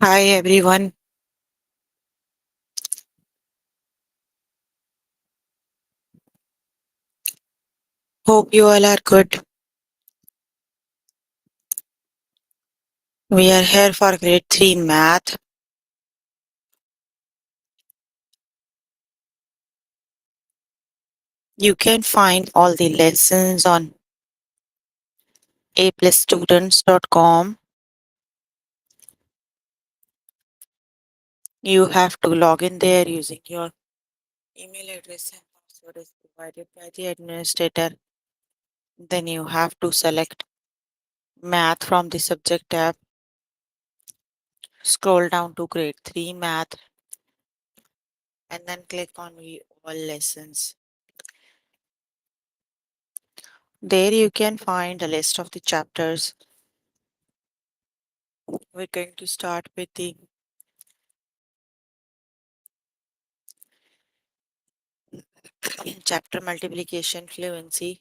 Hi everyone. Hope you all are good. We are here for grade 3 math. You can find all the lessons on aplusstudents.com. You have to log in there using your email address and password is provided by the administrator. Then you have to select math from the subject tab. Scroll down to grade 3 math and then click on view all lessons. There you can find a list of the chapters. We're going to start with the chapter multiplication fluency.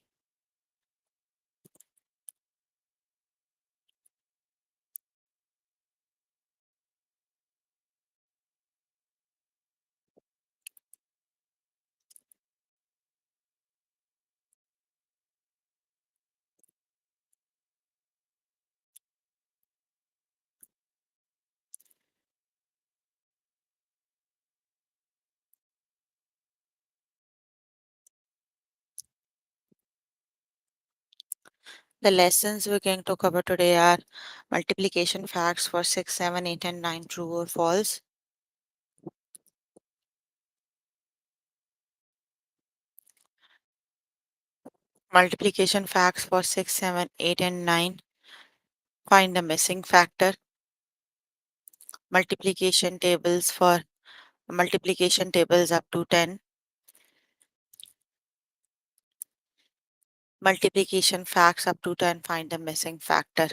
The lessons we're going to cover today are multiplication facts for 6, 7, 8, and 9, true or false. Multiplication facts for 6, 7, 8, and 9. Find the missing factor. Multiplication tables for multiplication tables up to 10. Multiplication facts up to 10. Find the missing factor.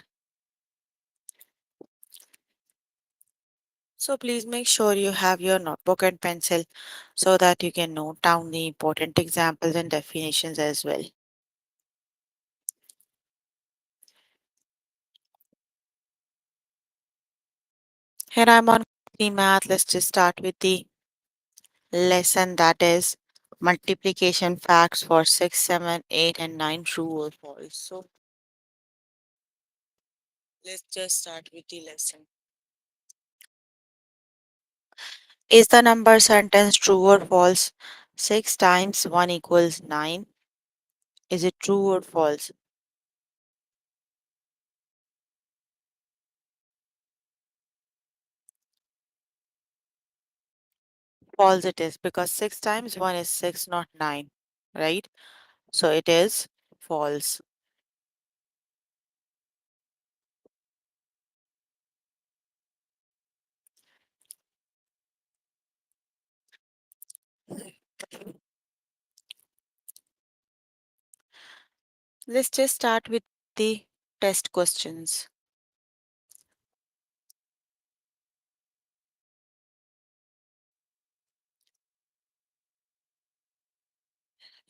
So please make sure you have your notebook and pencil so that you can note down the important examples and definitions as well. Here I'm on the math. Let's just start with the lesson that is multiplication facts for 6, 7, 8, and 9, true or false. So let's just start with the lesson. Is the number sentence true or false? 6 times 1 equals 9. Is it true or false? False it is because 6 times 1 is 6, not 9, right? So it is false. Let's just start with the test questions.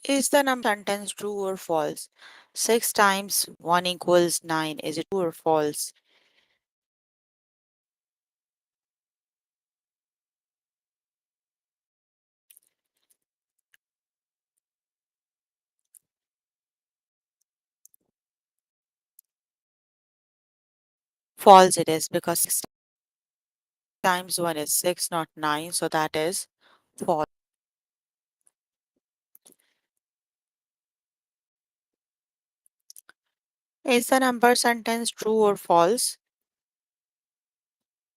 Is the number sentence true or false? 6 times 1 equals 9. Is it true or false? False it is because 6 times 1 is 6, not 9. So that is false. Is the number sentence true or false?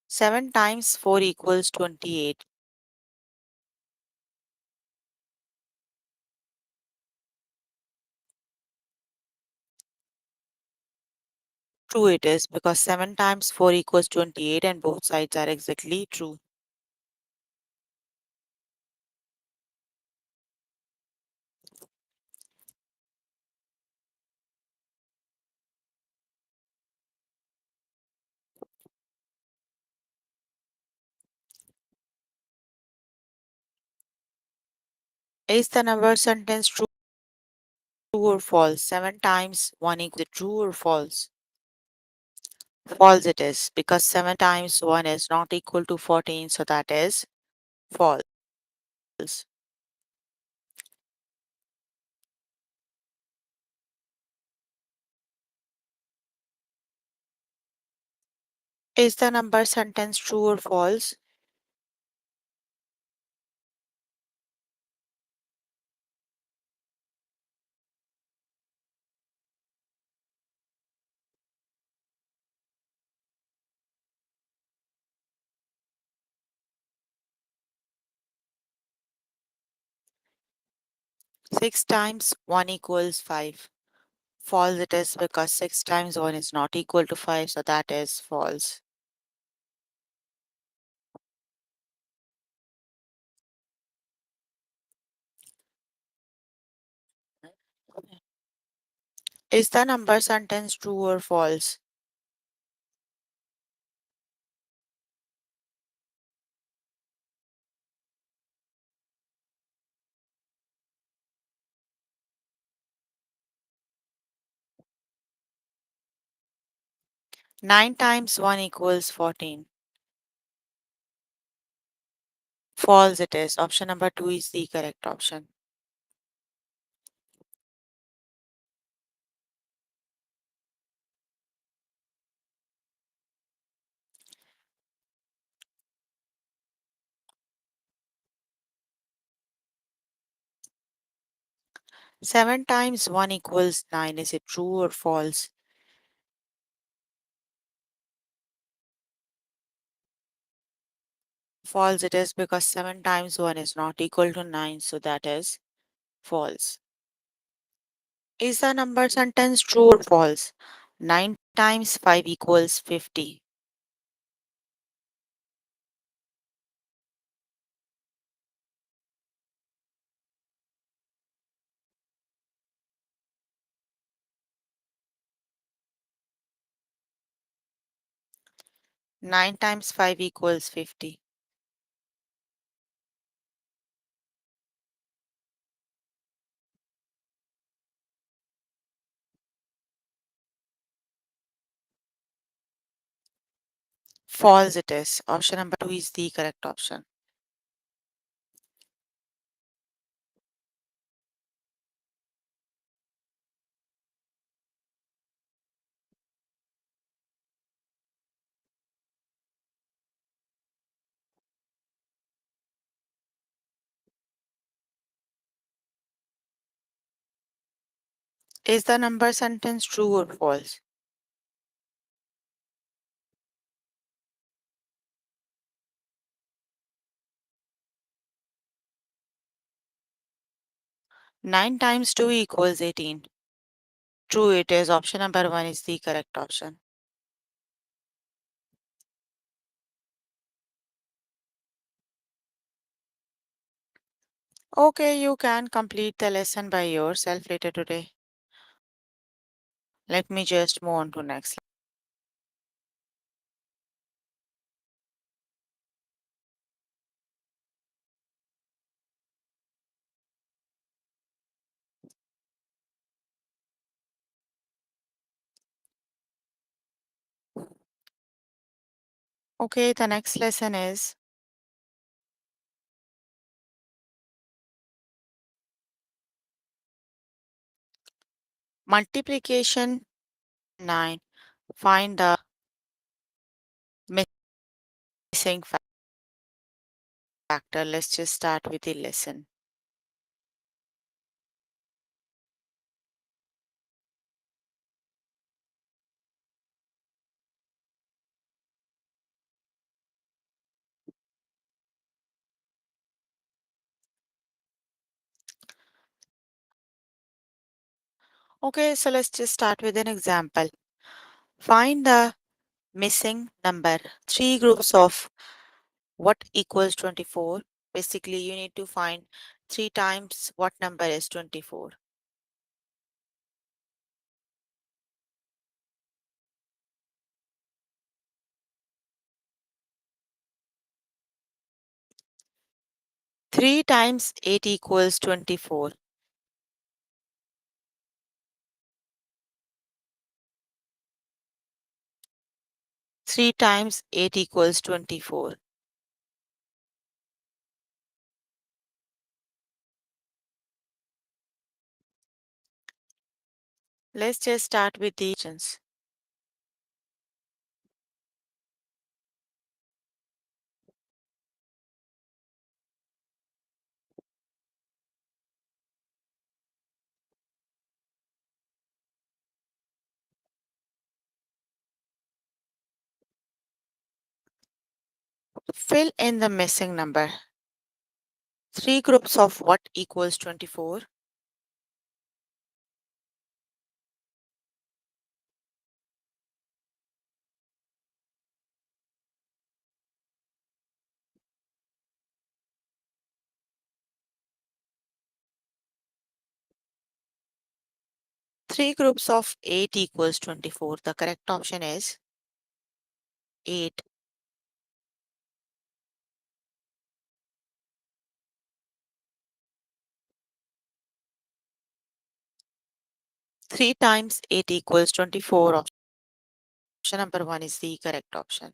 7 times 4 equals 28. True it is because 7 times 4 equals 28 and both sides are exactly true. Is the number sentence true or false? 7 times 1 equals true or false? False it is, because 7 times 1 is not equal to 14, so that is false. Is the number sentence true or false? Six times 1 equals 5. False it is, because 6 times 1 is not equal to 5, so that is false. Is the number sentence true or false? Nine times 1 equals 14. False it is. Option number 2 is the correct option. Seven times 1 equals 9. Is it true or false? False it is, because 7 times 1 is not equal to 9, so that is false. Is the number sentence true or false? 9 times 5 equals 50. Nine times 5 equals 50. False it is. Option number 2 is the correct option. Is the number sentence true or false? 9 times 2 equals 18. True it is. Option number 1 is the correct option. Okay, you can complete the lesson by yourself later today. Let me just move on to next. Okay, the next lesson is multiplication 9. Find the missing factor. Let's just start with the lesson. Okay, so let's just start with an example. Find the missing number. Three groups of what equals 24. Basically, you need to find 3 times what number is 24. Three times 8 equals 24. 3 times 8 equals 24. Let's just start with the questions. Fill in the missing number. 3 groups of what equals 24? 3 groups of 8 equals 24. The correct option is 8. 3 times 8 equals 24. Option number 1 is the correct option.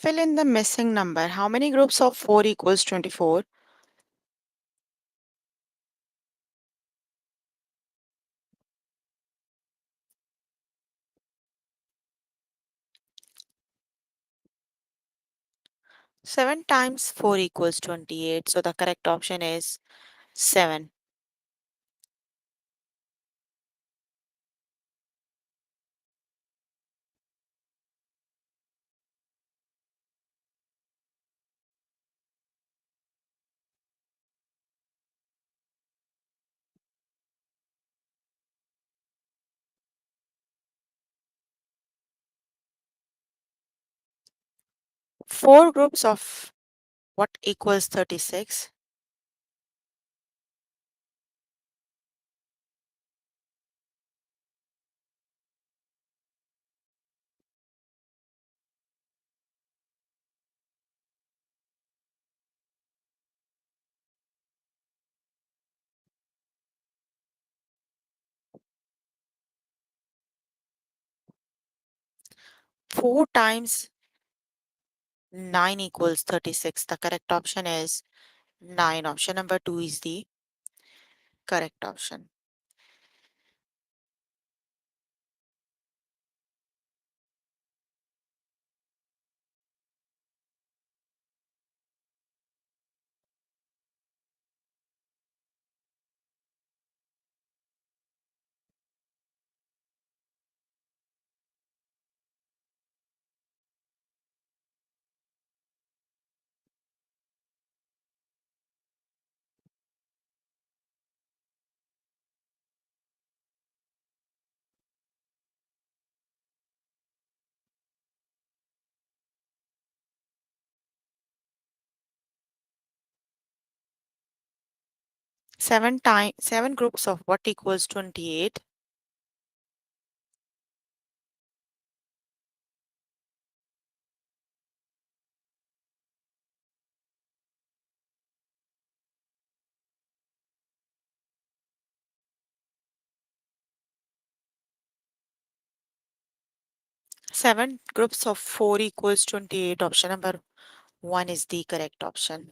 Fill in the missing number. How many groups of 4 equals 24? 7 times 4 equals 28. So the correct option is 7. Four groups of what equals 36? 4 times 9 equals 36. The correct option is 9. Option number 2 is the correct option. Seven groups of what equals 28? 7 groups of 4 equals 28. Option number 1 is the correct option.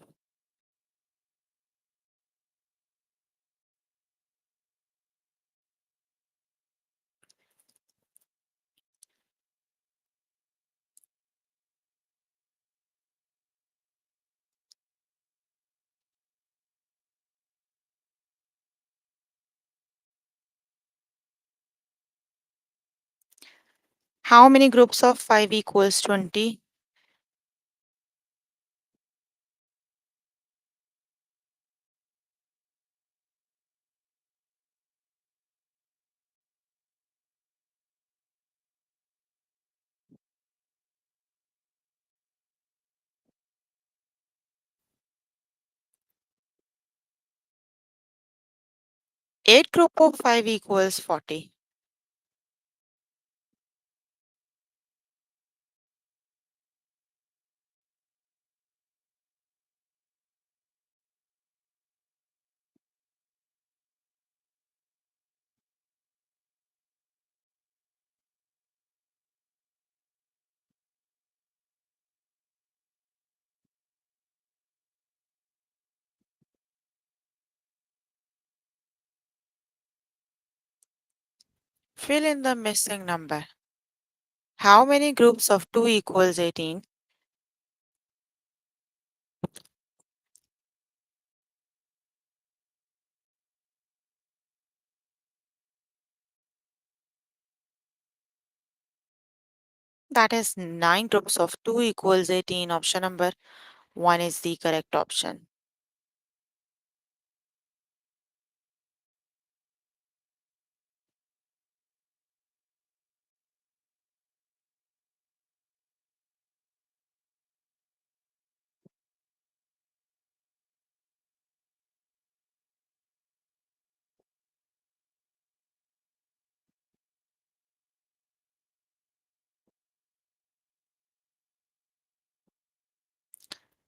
How many groups of 5 equals 20? 8 group of 5 equals 40. Fill in the missing number. How many groups of 2 equals 18? That is 9 groups of 2 equals 18. Option number 1 is the correct option.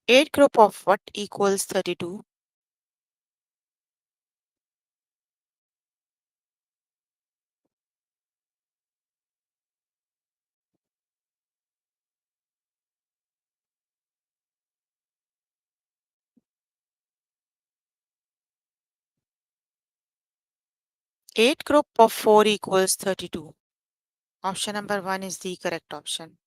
Eight group of what equals 32? Eight group of 4 equals 32. Option number 1 is the correct option.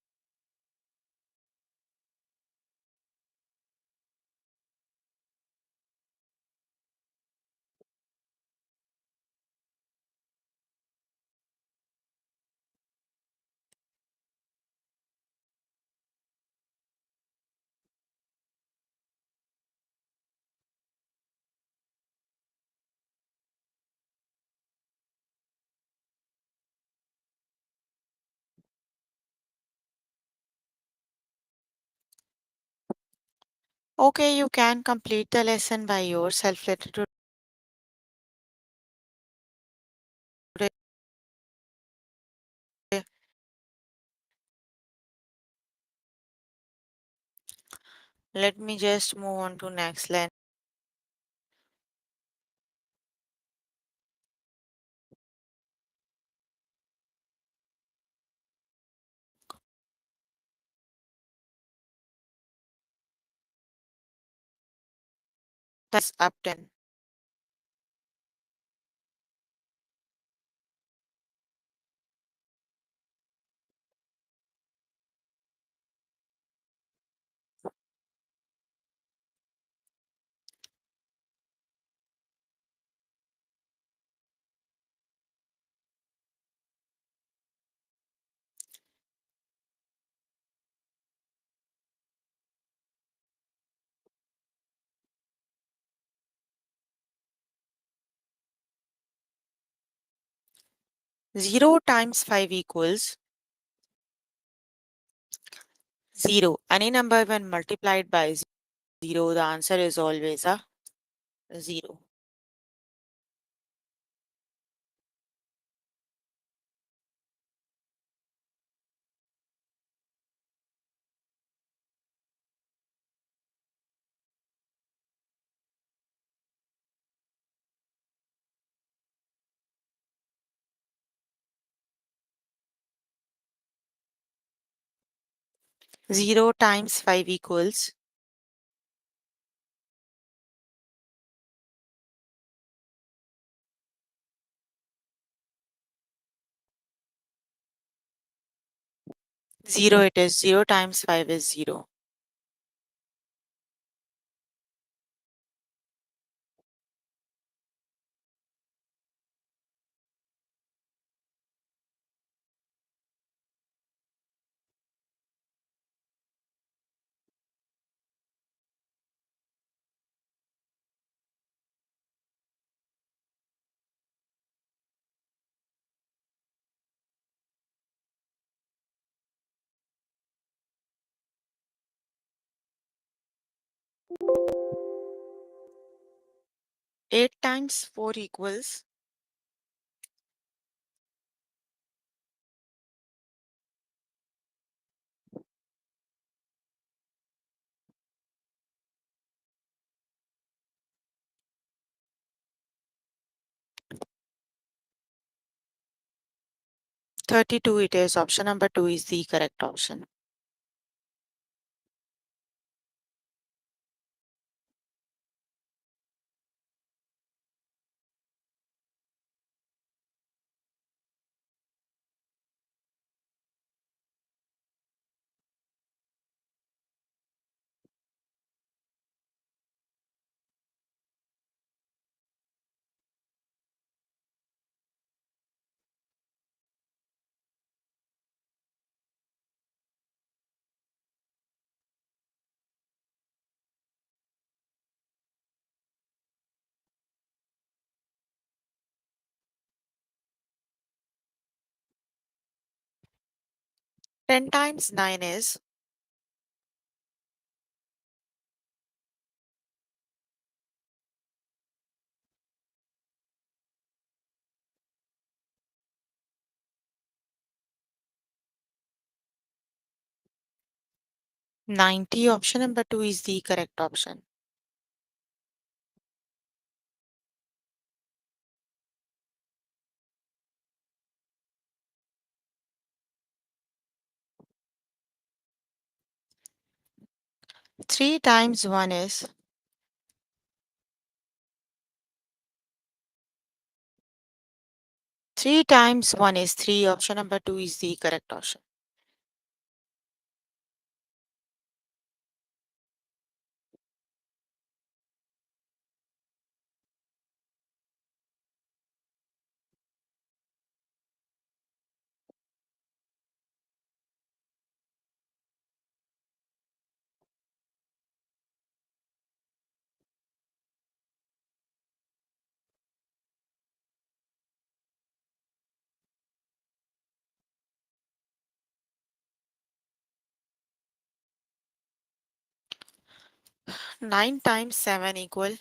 Okay, you can complete the lesson by yourself. Let me just move on to next line. That's up 10. Zero times 5 equals 0. Any number when multiplied by 0, the answer is always a 0. Zero times 5 equals 0. It is 0 times 5 is 0. Eight times 4 equals 32 it is. Option number 2 is the correct option. Ten times 9 is 90. Option number 2 is the correct option. Three times 1 is 3 times 1 is 3. Option number 2 is the correct option. Nine times 7 equal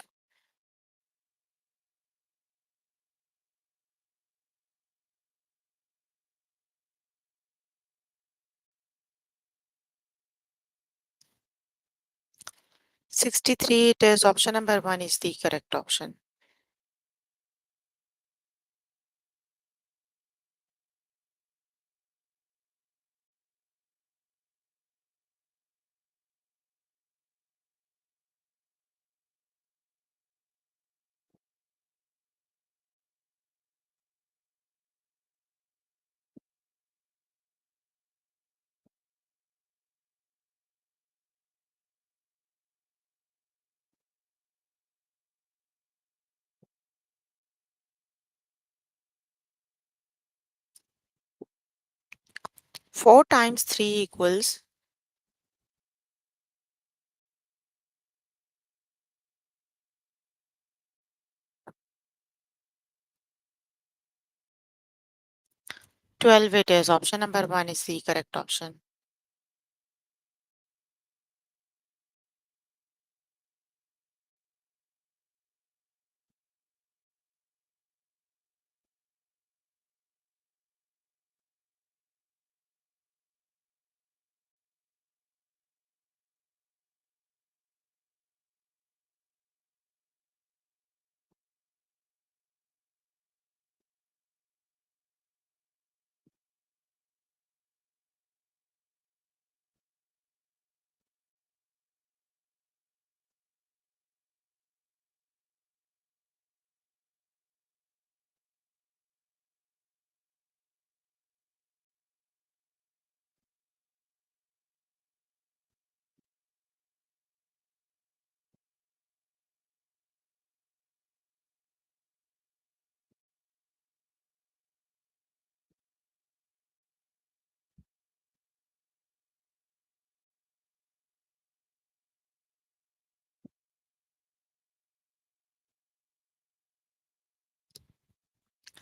63. It is. Option number 1 is the correct option. Four times 3 equals 12. It is. Option number 1 is the correct option.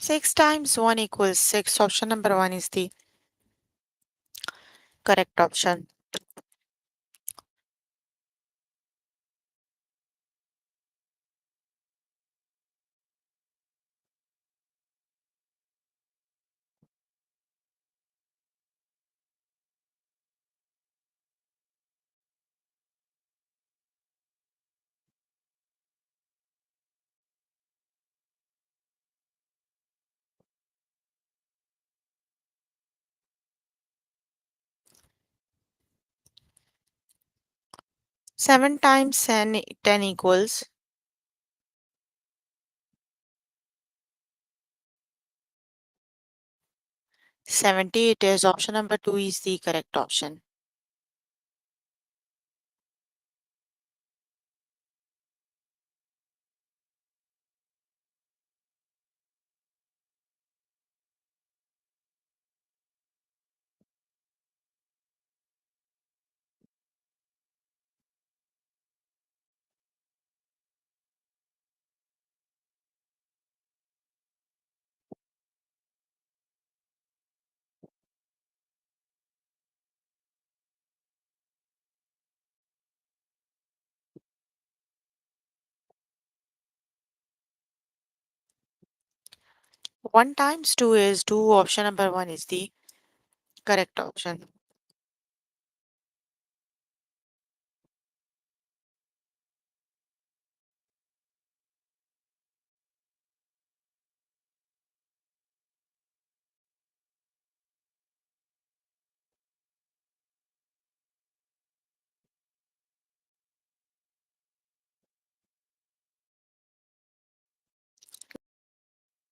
Six times 1 equals 6. Option number 1 is the correct option. 7 times 10 equals 70. It is option number 2 is the correct option. One times two is two. Option number one is the correct option.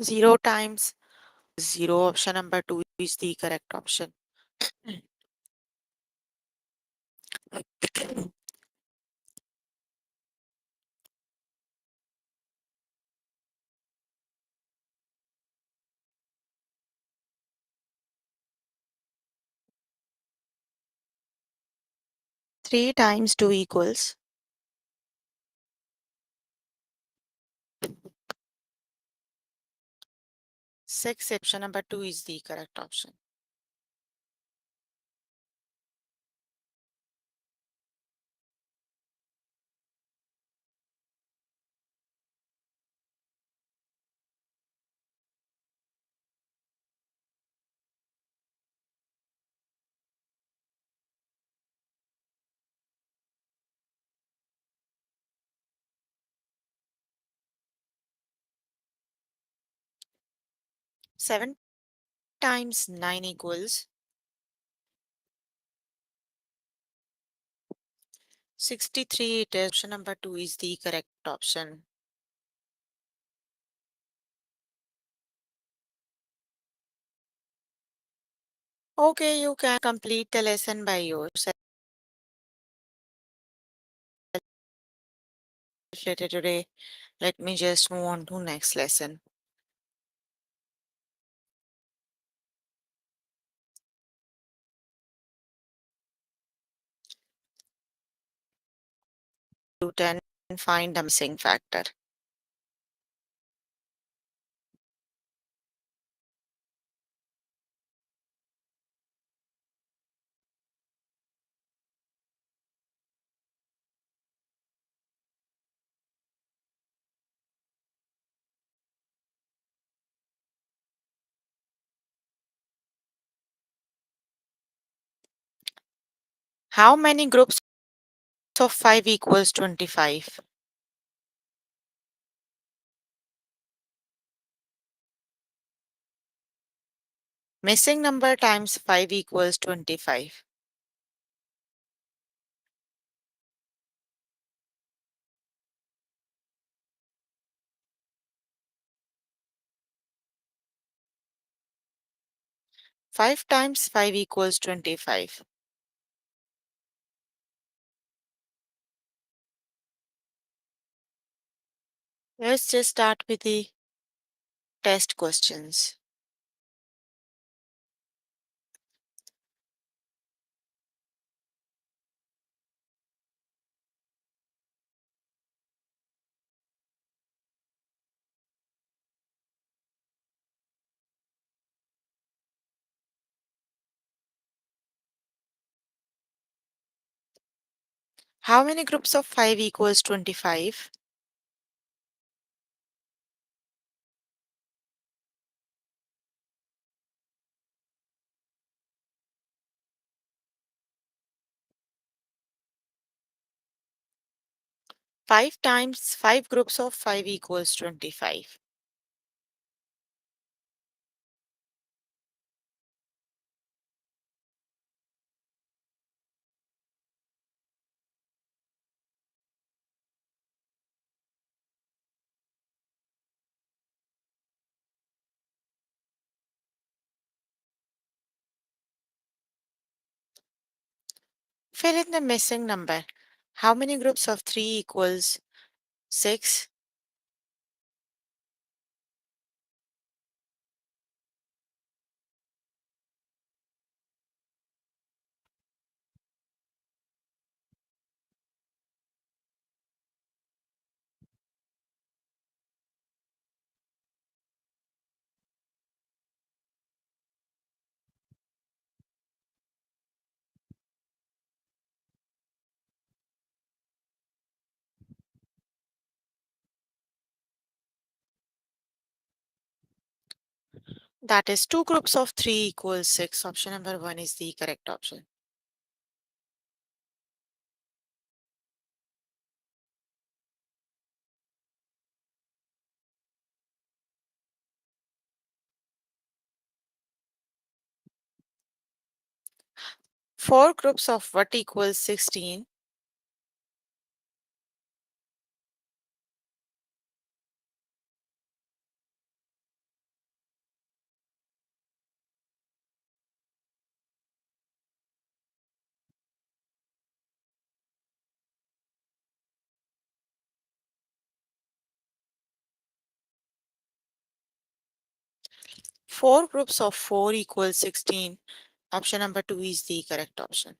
Zero times zero. Option number two is the correct option. Three times two equals 6. Option number two is the correct option. Seven times nine equals 63. It is option number two is the correct option. Okay, you can complete the lesson by yourself later today. Let me just move on to next lesson. To 10 and find the missing factor. How many groups of 5 equals 25? Missing number times 5 equals 25. Five times 5 equals 25. Let's just start with the test questions. How many groups of 5 equals 25? Five times 5 groups of 5 equals 25. Fill in the missing number. How many groups of 3 equals 6? That is 2 groups of 3 equals 6. Option number 1 is the correct option. Four groups of what equals 16? Four groups of 4 equals 16. Option number 2 is the correct option.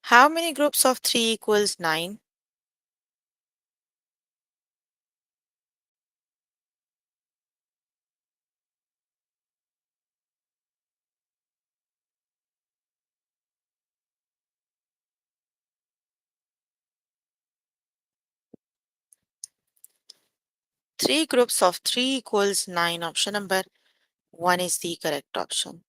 How many groups of 3 equals 9? Three groups of 3 equals 9. Option number 1 is the correct option.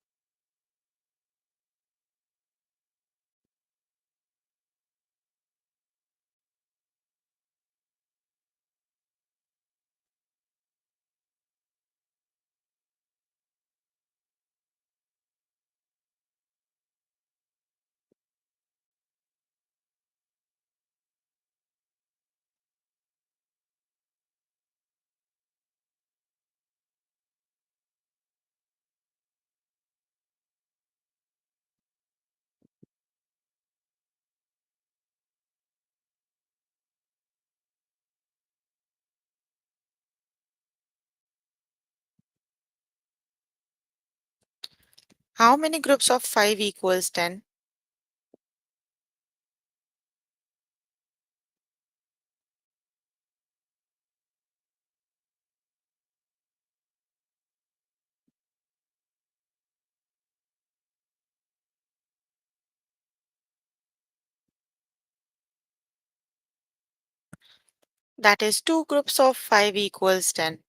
How many groups of 5 equals 10? That is 2 groups of 5 equals 10.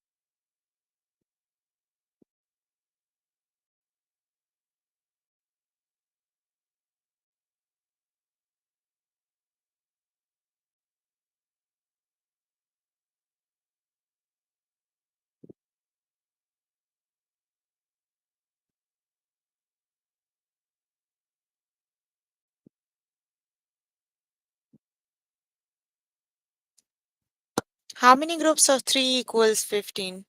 How many groups of 3 equals 15?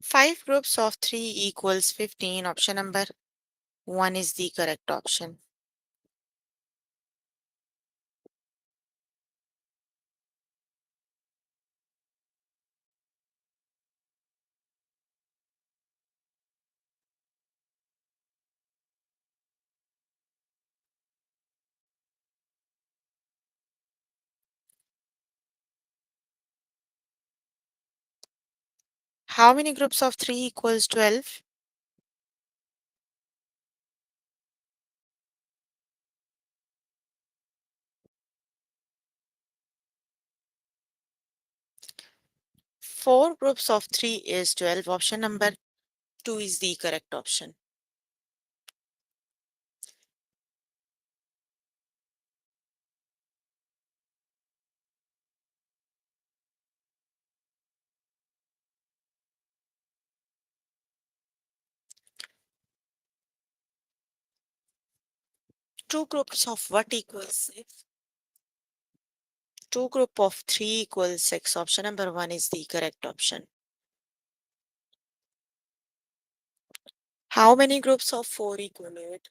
Five groups of 3 equals 15. Option number 1 is the correct option. How many groups of 3 equals 12? Four groups of 3 is 12. Option number 2 is the correct option. Two groups of what equals 6? Two group of 3 equals 6. Option number 1 is the correct option. How many groups of 4 equal 8?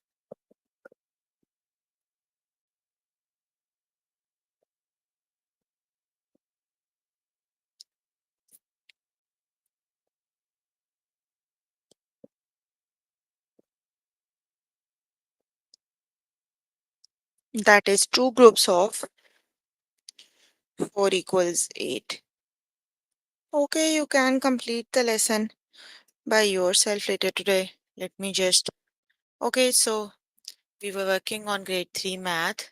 That is two groups of 4 equals 8. Okay, you can complete the lesson by yourself later today. Let me just. Okay, so we were working on grade 3 math.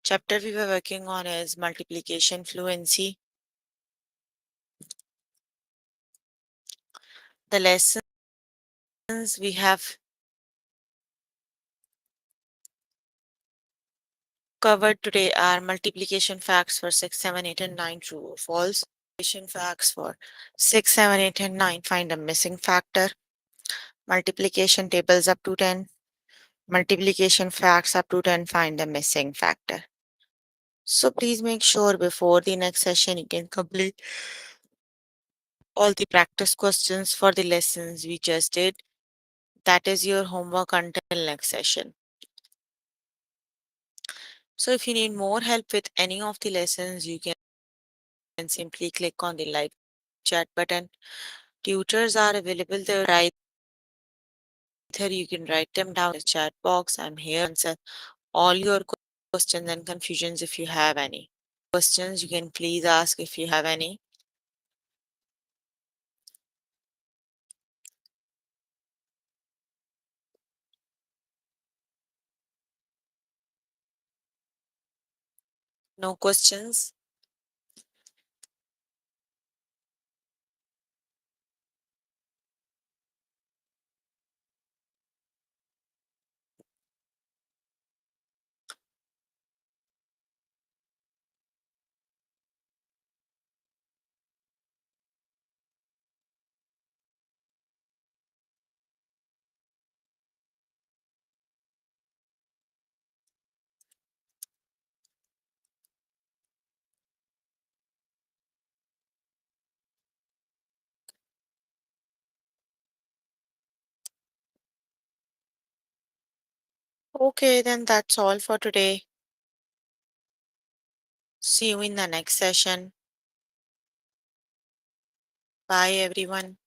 Chapter we were working on is multiplication fluency. The lessons we have covered today are multiplication facts for 6, 7, 8, and 9, true or false. Multiplication facts for 6, 7, 8, and 9, find a missing factor. Multiplication tables up to 10. Multiplication facts up to 10, find the missing factor. So please make sure before the next session you can complete all the practice questions for the lessons we just did. That is your homework until next session. So if you need more help with any of the lessons, you can simply click on the live chat button. Tutors are available there. Either you can write them down in the chat box. I'm here to answer all your questions and confusions if you have any. Questions you can please ask if you have any. No questions? Okay, then that's all for today. See you in the next session. Bye, everyone.